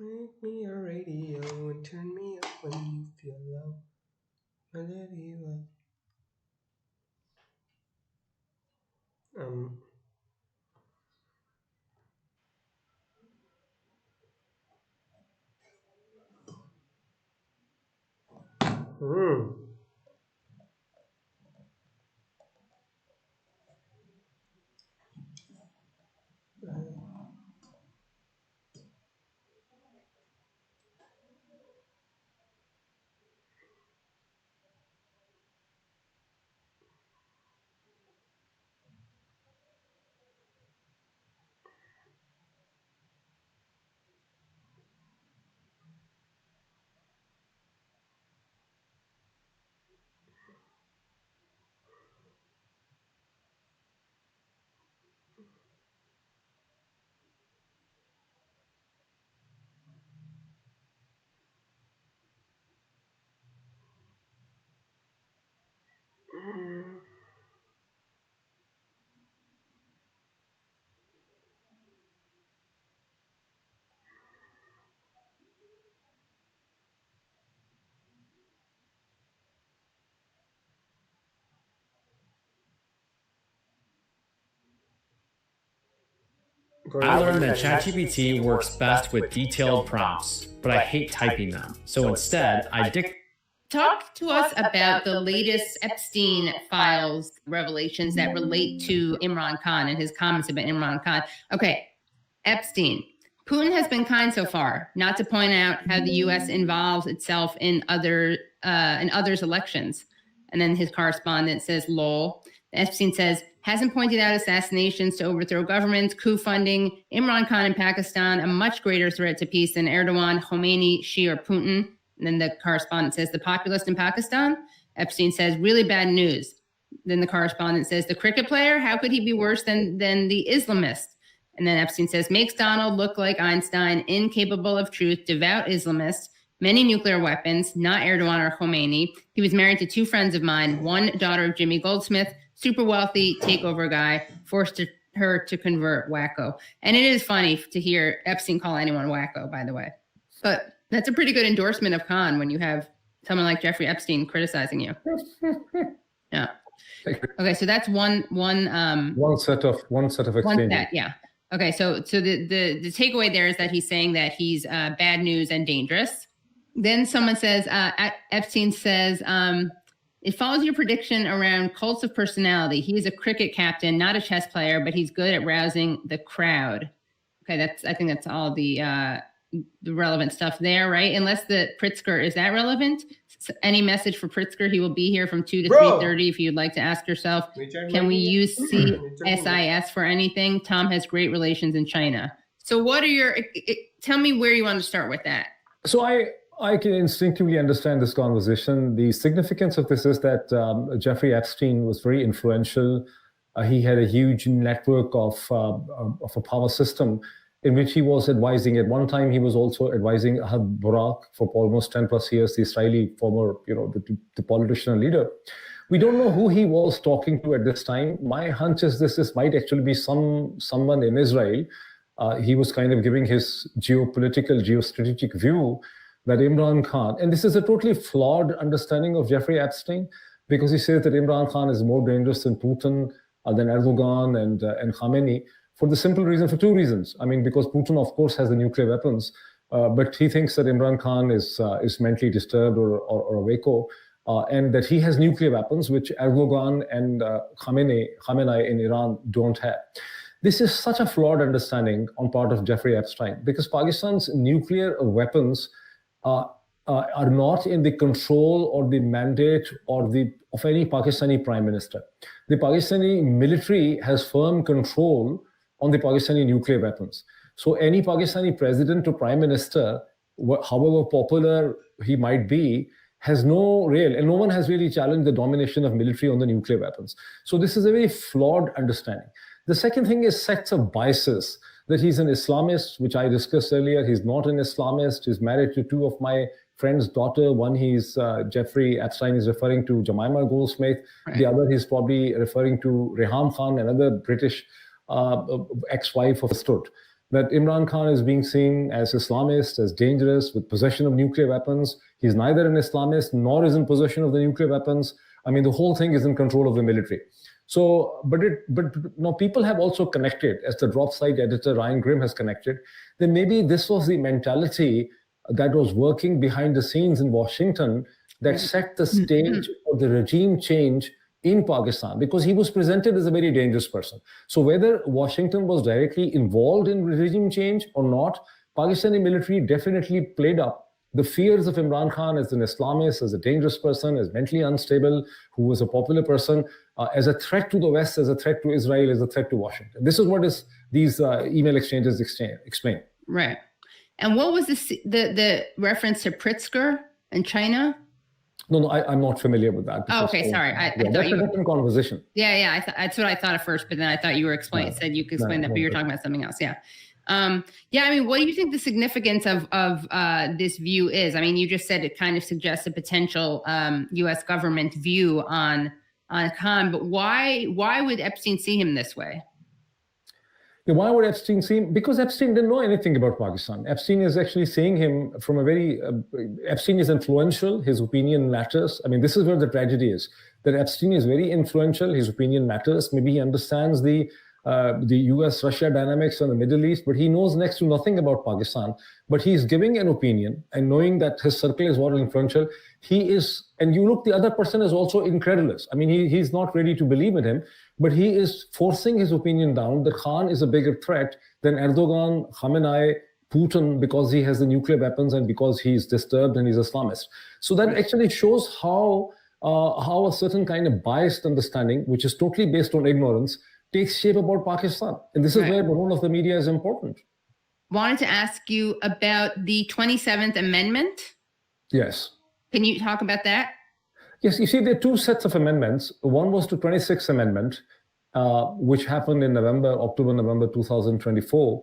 Make me a radio and turn me up when you feel low. Um. Mm. I learned that ChatGPT works best with detailed prompts, but I hate typing them. So instead, Talk to us about the latest Epstein files revelations that relate to Imran Khan and his comments about Imran Khan. Okay, Epstein. Putin has been kind so far, not to point out how the U.S. involves itself in others' elections. And then his correspondent says, lol. Epstein says, hasn't pointed out assassinations to overthrow governments, coup funding, Imran Khan in Pakistan, a much greater threat to peace than Erdogan, Khomeini, Xi, or Putin. And then the correspondent says, the populist in Pakistan. Epstein says, really bad news. Then the correspondent says, the cricket player, how could he be worse than the Islamist? And then Epstein says, makes Donald look like Einstein, incapable of truth, devout Islamist, many nuclear weapons, not Erdogan or Khomeini. He was married to two friends of mine, one daughter of Jimmy Goldsmith, super wealthy takeover guy, forced her to convert, wacko. And it is funny to hear Epstein call anyone wacko, by the way. But that's a pretty good endorsement of Khan when you have someone like Jeffrey Epstein criticizing you. Yeah. Okay, so that's one set of exchanges. Yeah. Okay, so the takeaway there is that he's saying that he's bad news and dangerous. Then someone says, Epstein says, it follows your prediction around cults of personality. He is a cricket captain, not a chess player, but he's good at rousing the crowd. Okay, I think that's all the relevant stuff there, right? Unless the Pritzker, is that relevant? Any message for Pritzker? He will be here from 2 to 3:30 if you'd like to ask yourself, can we use CSIS for anything? Tom has great relations in China. So what are tell me where you want to start with that. So I can instinctively understand this conversation. The significance of this is that Jeffrey Epstein was very influential. He had a huge network of a power system in which he was advising. At one time, he was also advising Ahad Barak for almost 10 plus years, the Israeli former, the politician and leader. We don't know who he was talking to at this time. My hunch is this might actually be someone in Israel. He was kind of giving his geostrategic view that Imran Khan, and this is a totally flawed understanding of Jeffrey Epstein, because he says that Imran Khan is more dangerous than Putin, than Erdogan and Khomeini, for the simple reason, for two reasons. I mean, because Putin, of course, has the nuclear weapons, but he thinks that Imran Khan is mentally disturbed or a wacko, and that he has nuclear weapons, which Erdogan and Khamenei in Iran don't have. This is such a flawed understanding on part of Jeffrey Epstein, because Pakistan's nuclear weapons are not in the control or the mandate of any Pakistani prime minister. The Pakistani military has firm control on the Pakistani nuclear weapons. So any Pakistani president or prime minister, however popular he might be, has no real, and no one has really challenged the domination of military on the nuclear weapons. So this is a very flawed understanding. The second thing is sects of biases, that he's an Islamist, which I discussed earlier. He's not an Islamist. He's married to two of my friend's daughter. One, Jeffrey Epstein is referring to Jemima Goldsmith. Right. The other, he's probably referring to Reham Khan, another British ex-wife of Sturd. that Imran Khan is being seen as Islamist, as dangerous, with possession of nuclear weapons. He's neither an Islamist nor is in possession of the nuclear weapons. I mean, the whole thing is in control of the military. So, but now people have also connected, as the drop site editor Ryan Grimm has connected, that maybe this was the mentality that was working behind the scenes in Washington that set the stage for the regime change in Pakistan, because he was presented as a very dangerous person. So whether Washington was directly involved in regime change or not, Pakistani military definitely played up the fears of Imran Khan as an Islamist, as a dangerous person, as mentally unstable, who was a popular person, as a threat to the West, as a threat to Israel, as a threat to Washington. This is what these email exchanges explain. Right. And what was the reference to Pritzker in China? No, I'm not familiar with that. Oh, okay, sorry. I thought that's a different conversation. Yeah. That's what I thought at first, but then I thought you were explaining. Said you could explain that, but you're talking about something else. Yeah. I mean, what do you think the significance of this view is? I mean, you just said it kind of suggests a potential U.S. government view on Khan, but why would Epstein see him this way? Why would Epstein see him? Because Epstein didn't know anything about Pakistan. Epstein is actually seeing him from a very... Epstein is influential. His opinion matters. I mean, this is where the tragedy is, that Epstein is very influential. His opinion matters. Maybe he understands the US-Russia dynamics in the Middle East, but he knows next to nothing about Pakistan. But he's giving an opinion, and knowing that his circle is more influential, he is... And you look, the other person is also incredulous. I mean, he's not ready to believe in him, but he is forcing his opinion down that Khan is a bigger threat than Erdogan, Khamenei, Putin, because he has the nuclear weapons and because he's disturbed and he's Islamist. So that actually shows how a certain kind of biased understanding, which is totally based on ignorance, takes shape about Pakistan. And this is where the role of the media is important. Wanted to ask you about the 27th Amendment. Yes. Can you talk about that? Yes, you see, there are two sets of amendments. One was the 26th Amendment, which happened in October, November 2024.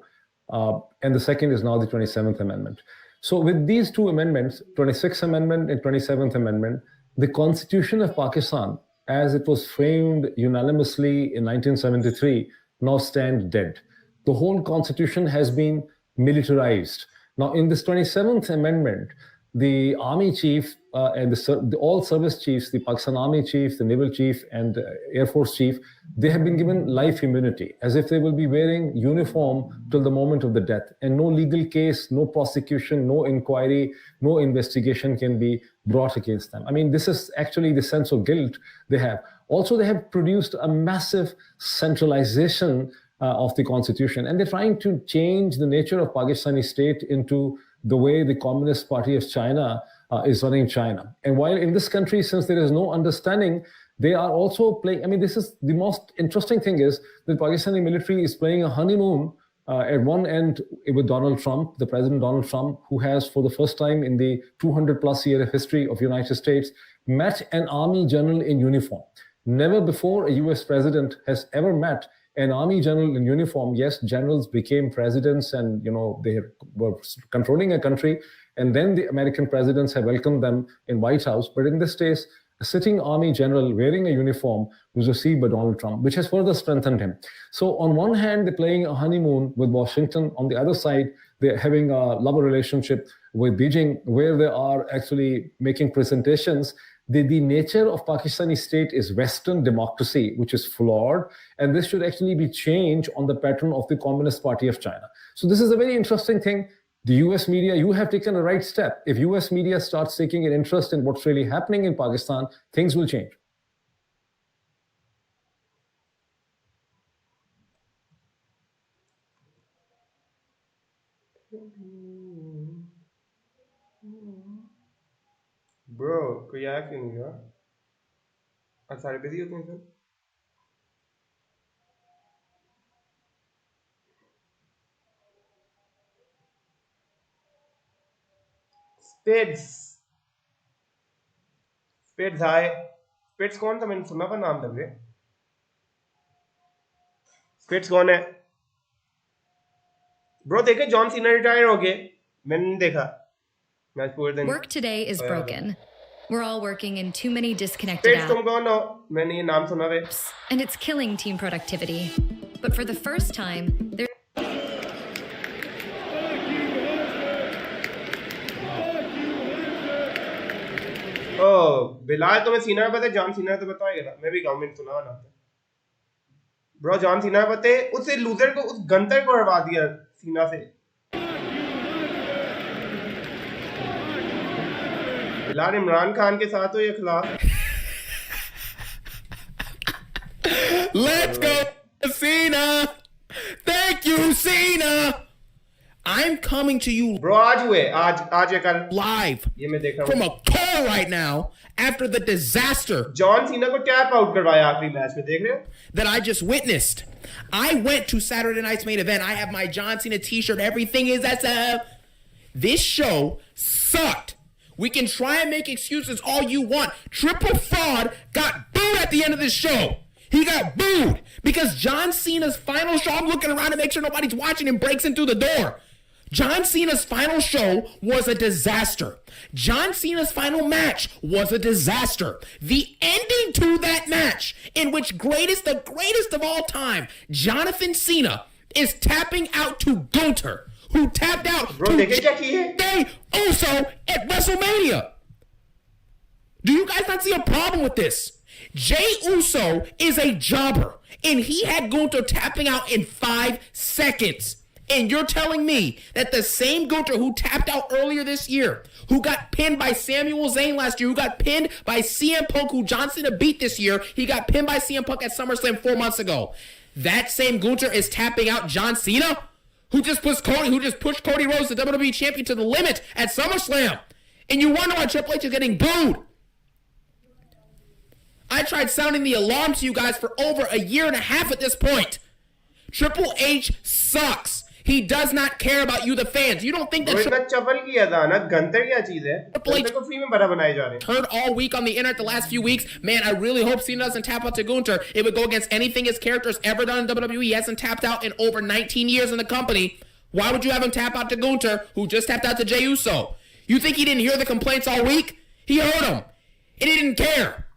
And the second is now the 27th Amendment. So with these two amendments, 26th Amendment and 27th Amendment, the Constitution of Pakistan, as it was framed unanimously in 1973, now stands dead. The whole Constitution has been militarized. Now, in this 27th Amendment, the army chief and all service chiefs, the Pakistan Army chief, the naval chief, and Air Force chief, they have been given life immunity, as if they will be wearing uniform till the moment of the death. And no legal case, no prosecution, no inquiry, no investigation can be brought against them. I mean, this is actually the sense of guilt they have. Also, they have produced a massive centralization of the Constitution, and they're trying to change the nature of Pakistani state into the way the Communist Party of China is running China. And while in this country, since there is no understanding, they are also playing... I mean, this is the most interesting thing is the Pakistani military is playing a honeymoon at one end with Donald Trump, the President Donald Trump, who has, for the first time in the 200-plus year history of the United States, met an army general in uniform. Never before a U.S. president has ever met an army general in uniform. Yes, generals became presidents and, they were controlling a country. And then the American presidents have welcomed them in White House. But in this case, a sitting army general wearing a uniform was received by Donald Trump, which has further strengthened him. So on one hand, they're playing a honeymoon with Washington. On the other side, they're having a lover relationship with Beijing, where they are actually making presentations. The nature of Pakistani state is Western democracy, which is flawed, and this should actually be changed on the pattern of the Communist Party of China. So this is a very interesting thing. The US media, you have taken the right step. If US media starts taking an interest in what's really happening in Pakistan, things will change. Bro, कोई आया क्यों नहीं हुआ? आज सारे busy होते हैं sir? Spades हाय. Spades कौन था? मैंने सुना था नाम तब से. Spades कौन है? Bro देखे जॉन सीना रिटायर हो गए. मैंने नहीं देखा. Work today is broken. We're all working in too many disconnected apps. And it's killing team productivity. But for the first time, Bilal तुम्हें सीना में पता है, जॉन सीना तो बताओगे ना, मैं भी गाँव में सुना ना ब्रो। जॉन सीना पता है, उस लूजर को, उस गंतर को हरवा दिया सीना से। बिलाल इमरान खान के साथ हो ये खिलाफ। Let's go, Cena. Thank you, Cena. I'm coming to you bro आज हुए, आज या कल live ये मैं देख रहा from हूँ। a call right now after the disaster John Cena को टैप आउट करवाया आखिरी मैच में, देख रहे हो? that I just witnessed. I went to Saturday night's main event. I have my John Cena t-shirt. Everything is as a... This show sucked. We can try and make excuses all you want. Triple Fraud got booed at the end of this show. He got booed because John Cena's final show, I'm looking around to make sure nobody's watching, and breaks in through the door. John Cena's final show was a disaster. John Cena's final match was a disaster. The ending to that match, in which the greatest of all time, Jonathan Cena, is tapping out to Gunther, who tapped out to Jey Uso at WrestleMania. Do you guys not see a problem with this? Jey Uso is a jobber, and he had Gunther tapping out in 5 seconds. And you're telling me that the same Gunther who tapped out earlier this year, who got pinned by Samuel Zayn last year, who got pinned by CM Punk, who John Cena beat this year, he got pinned by CM Punk at SummerSlam 4 months ago. That same Gunther is tapping out John Cena, who just pushed Cody Rhodes, the WWE champion, to the limit at SummerSlam. And you wonder why Triple H is getting booed. I tried sounding the alarm to you guys for over a year and a half at this point. Triple H sucks. He does not care about you, the fans. You don't think that heard all week on the internet the last few weeks, man, I really hope Cena doesn't tap out to Gunther. It would go against anything his character's ever done in WWE. He hasn't tapped out in over 19 years in the company. Why would you have him tap out to Gunther, who just tapped out to Jey Uso? You think he didn't hear the complaints all week? He heard them, and he didn't care.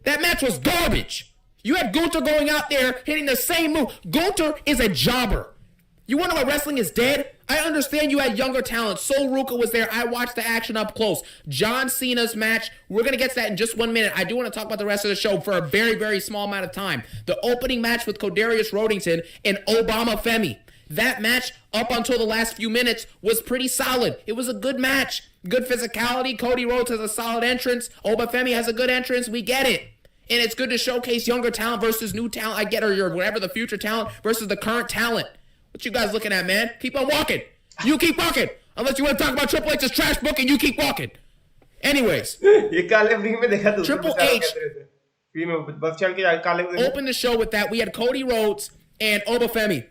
That match was garbage. You had Gunther going out there hitting the same move. Gunther is a jobber. You wonder why wrestling is dead? I understand you had younger talent. Sol Ruka was there. I watched the action up close. John Cena's match, we're going to get to that in just 1 minute. I do want to talk about the rest of the show for a very, very small amount of time. The opening match with Codarius Rodington and Obama Femi. That match, up until the last few minutes, was pretty solid. It was a good match. Good physicality. Cody Rhodes has a solid entrance. Obama Femi has a good entrance. We get it. And it's good to showcase younger talent versus new talent. I get it, or whatever, the future talent versus the current talent. What you guys looking at, man? Keep on walking. You keep walking. Unless you want to talk about Triple H's trash book, and you keep walking. Anyways. Triple H opened the show with that. We had Cody Rhodes and Obafemi.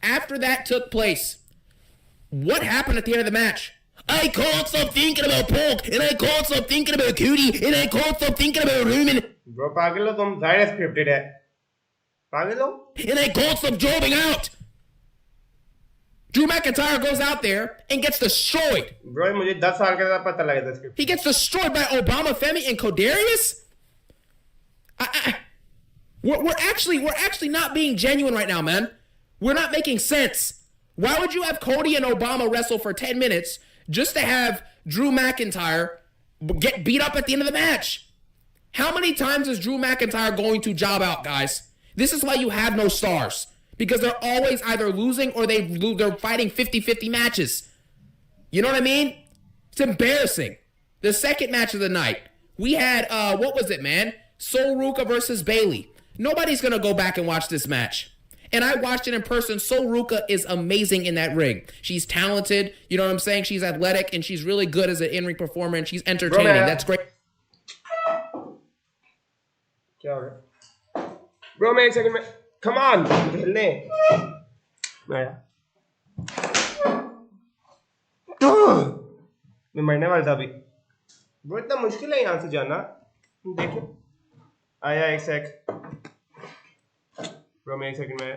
After that took place, what happened at the end of the match? I can't stop thinking about Punk, and I can't stop thinking about Cody, and I can't stop thinking about Roman. Bro, पागल हो तुम, ज़ाहिर scripted है. पागल हो? And I can't stop jobbing out. Drew McIntyre goes out there and gets destroyed. Bro, मुझे 10 साल के बाद पता लगा था script. He gets destroyed by Obama Femi and Codarius. We're actually not being genuine right now, man. We're not making sense. Why would you have Cody and Obama wrestle for 10 minutes just to have Drew McIntyre get beat up at the end of the match? How many times is Drew McIntyre going to job out, guys? This is why you have no stars. Because they're always either losing or they're fighting 50-50 matches. You know what I mean? It's embarrassing. The second match of the night, we had, what was it, man? Sol Ruka versus Bayley. Nobody's going to go back and watch this match. And I watched it in person. Sol Ruka is amazing in that ring. She's talented. You know what I'm saying? She's athletic, and she's really good as an in-ring performer, and she's entertaining. That's great. Bro, man, second man. Come on. खेलने. मैं मरने वाला था अभी. Bro, इतना मुश्किल है यहाँ से जाना. देखो. आया एक सेक. Bro, मैं एक सेकंड में.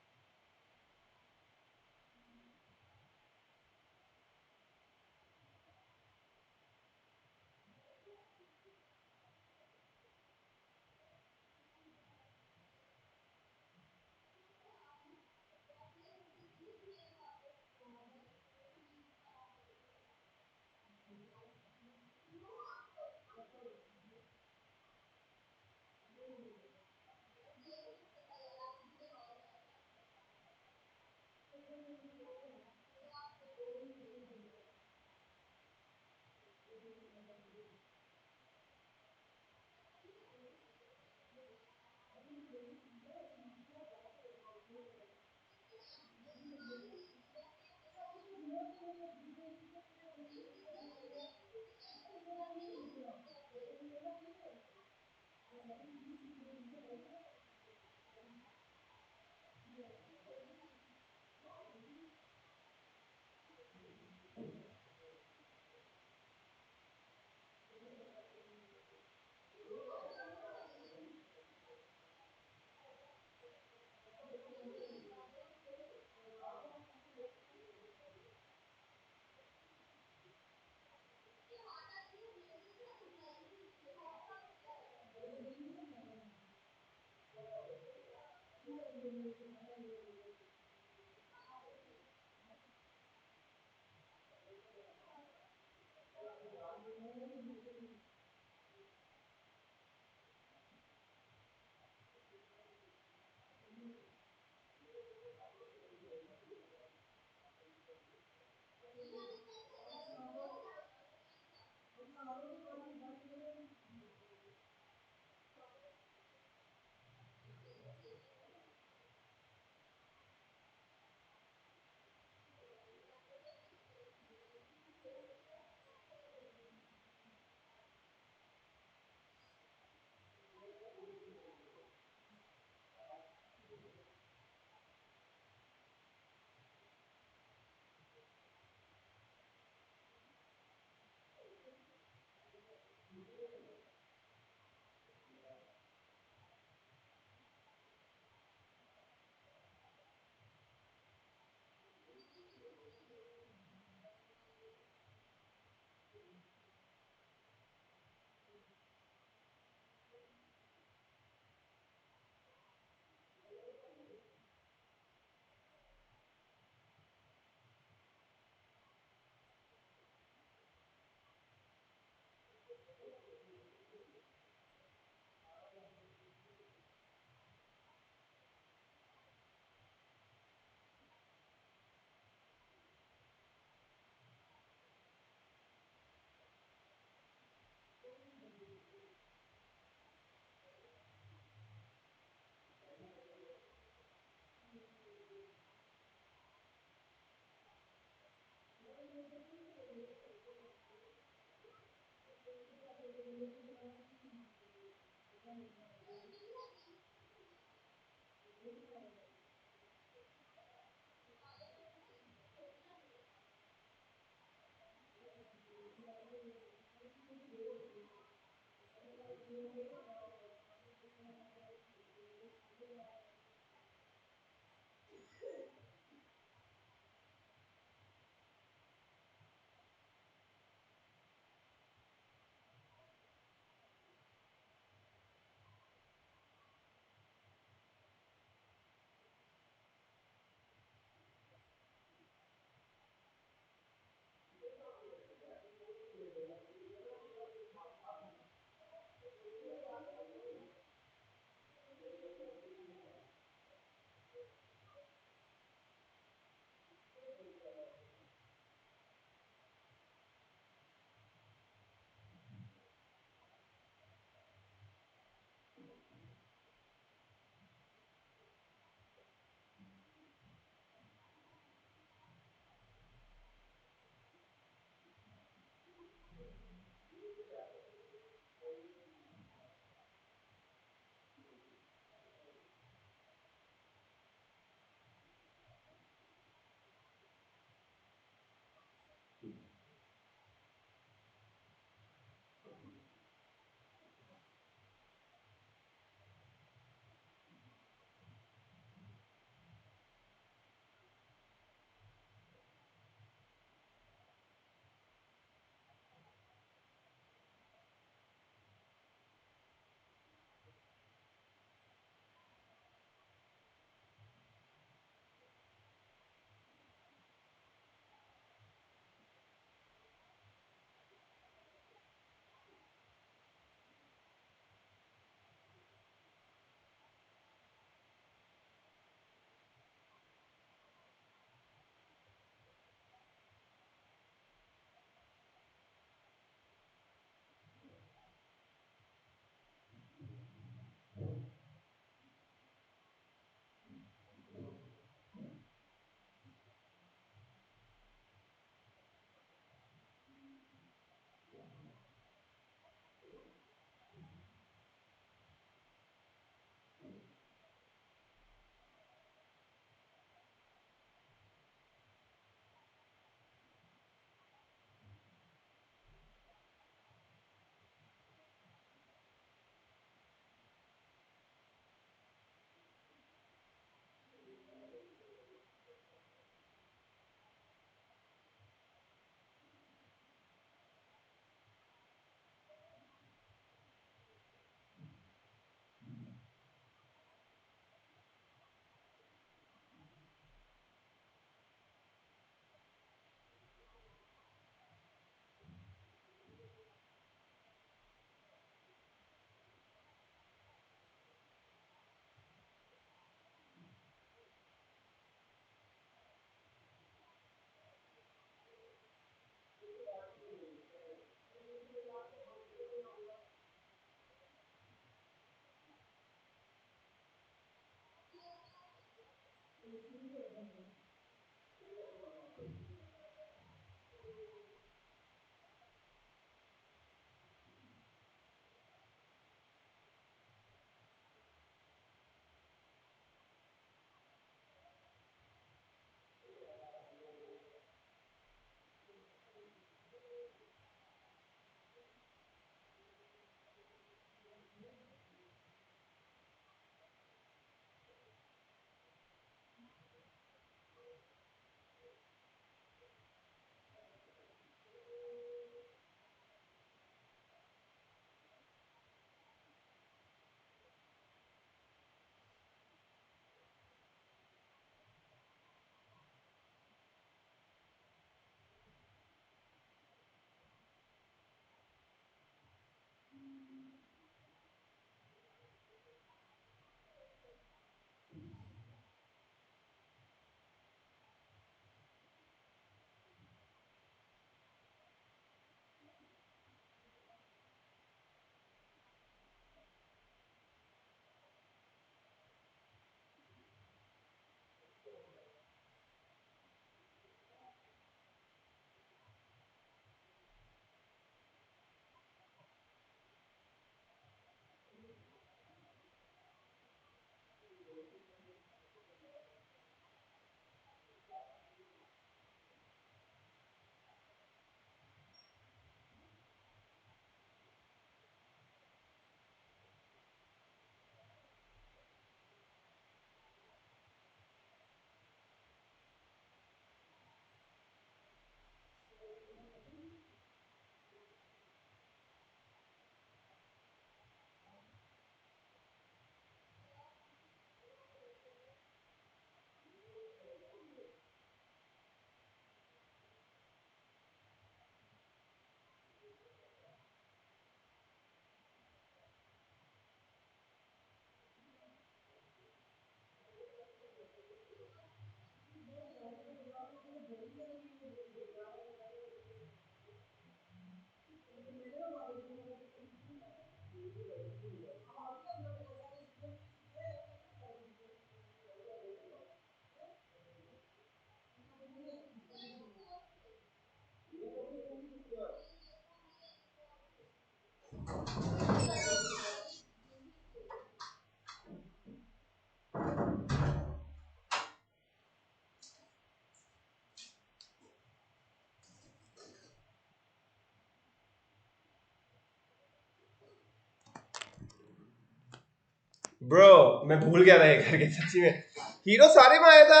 Bro, मैं भूल गया था ये करके सच्ची में. हीरो सारे में आया था.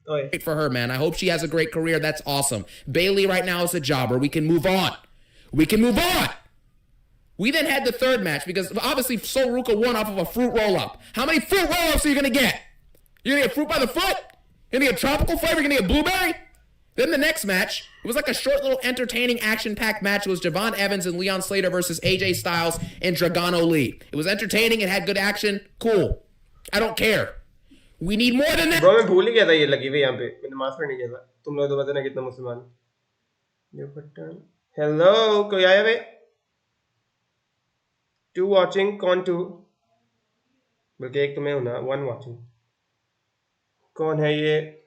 ओए. Great for her, man. I hope she has a great career. That's awesome. Bailey right now is a jobber. We can move on. We can move on. We then had the third match because obviously Sol Ruka won off of a fruit roll-up. How many fruit roll-ups are you going to get? You're going to get fruit by the foot? You're going to get tropical flavor? You're going to get blueberry? Then the next match, it was like a short little entertaining action-packed match. It was Javon Evans and Leon Slater versus AJ Styles and Dragano Lee. It was entertaining. It had good action. Cool. I don't care. We need more than that. Bro, मैं भूल ही गया था ये लगी हुई यहाँ पे. मैं नमाज पढ़ने गया था. तुम लोग तो पता नहीं कितना मुसलमान. Hello, कोई आया बे? 2 watching, कौन 2? बल्कि एक तो मैं हूँ ना. 1 watching. कौन है ये?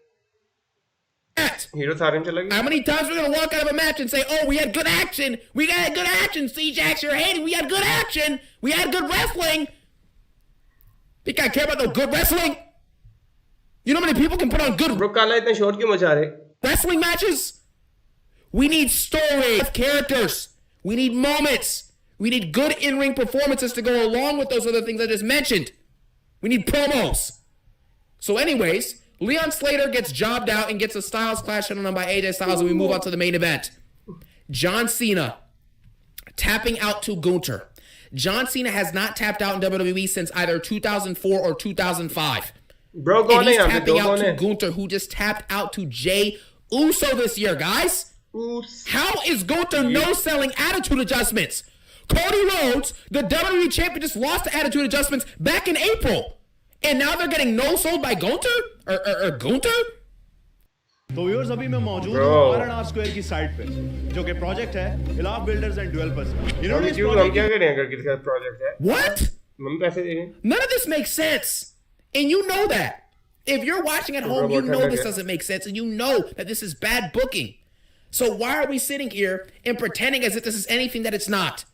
Hero सारे में चला गया. How many times we're gonna walk out of a match and say, "Oh, we had good action. We got good action." C-Jax, you're hating. We had good action. We had good wrestling. Think I care about no good wrestling? You know how many people can put on good Bro, काला इतना short क्यों मचा रहे? wrestling matches? We need story, characters. We need moments. We need good in-ring performances to go along with those other things I just mentioned. We need promos. So anyways, Leon Slater gets jobbed out and gets a Styles Clash on by AJ Styles, and we move on to the main event. John Cena tapping out to Gunther. John Cena has not tapped out in WWE since either 2004 or 2005. Bro, go And he's on tapping out to Gunther, who just tapped out to Jay Uso this year, guys. How is Gunther no-selling attitude adjustments? Cody Rhodes, the WWE champion, just lost to attitude adjustments back in April. And now they're getting no-sold by Gunther? Or Gunther? तो viewers अभी मैं मौजूद हूँ R&R square की site पे जो कि project है इलाफ बिल्डर्स एंड डेवलपर्स का इन्होंने इस हम क्या करें अगर किसी का प्रोजेक्ट है? What? हम पैसे देंगे. None of this makes sense. And you know that. If you're watching at home, you know this doesn't make sense. And you know that this is bad booking. So why are we sitting here and pretending as if this is anything that it's not?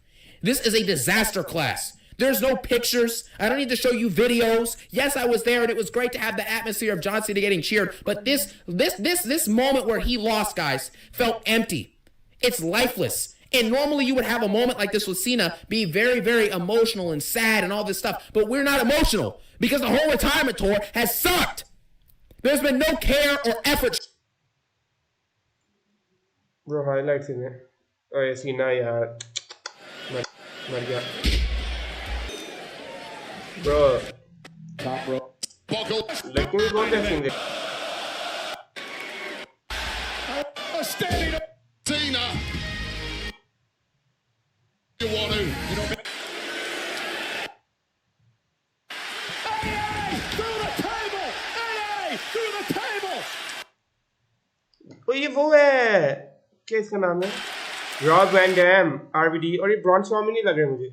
This is a disaster class. There's no pictures. I don't need to show you videos. Yes, I was there and it was great to have the atmosphere of John Cena getting cheered. But this moment where he lost, guys, felt empty. It's lifeless. And normally you would have a moment like this with Cena be very, very emotional and sad and all this stuff. But we're not emotional because the whole retirement tour has sucked. There's been no care or effort. Bro, highlights in it. Oh, yeah, Cena, yeah. मर गया. Bro. Stop, bro. लेकिन कौन देखेंगे? Standing up, Cena. You want to? Through the table! AA! Through the table! ओ ये वो है. क्या इसका नाम है? Rob Van Dam, RVD और ये ब्रॉन स्ट्रॉमैन नहीं लग रहे मुझे.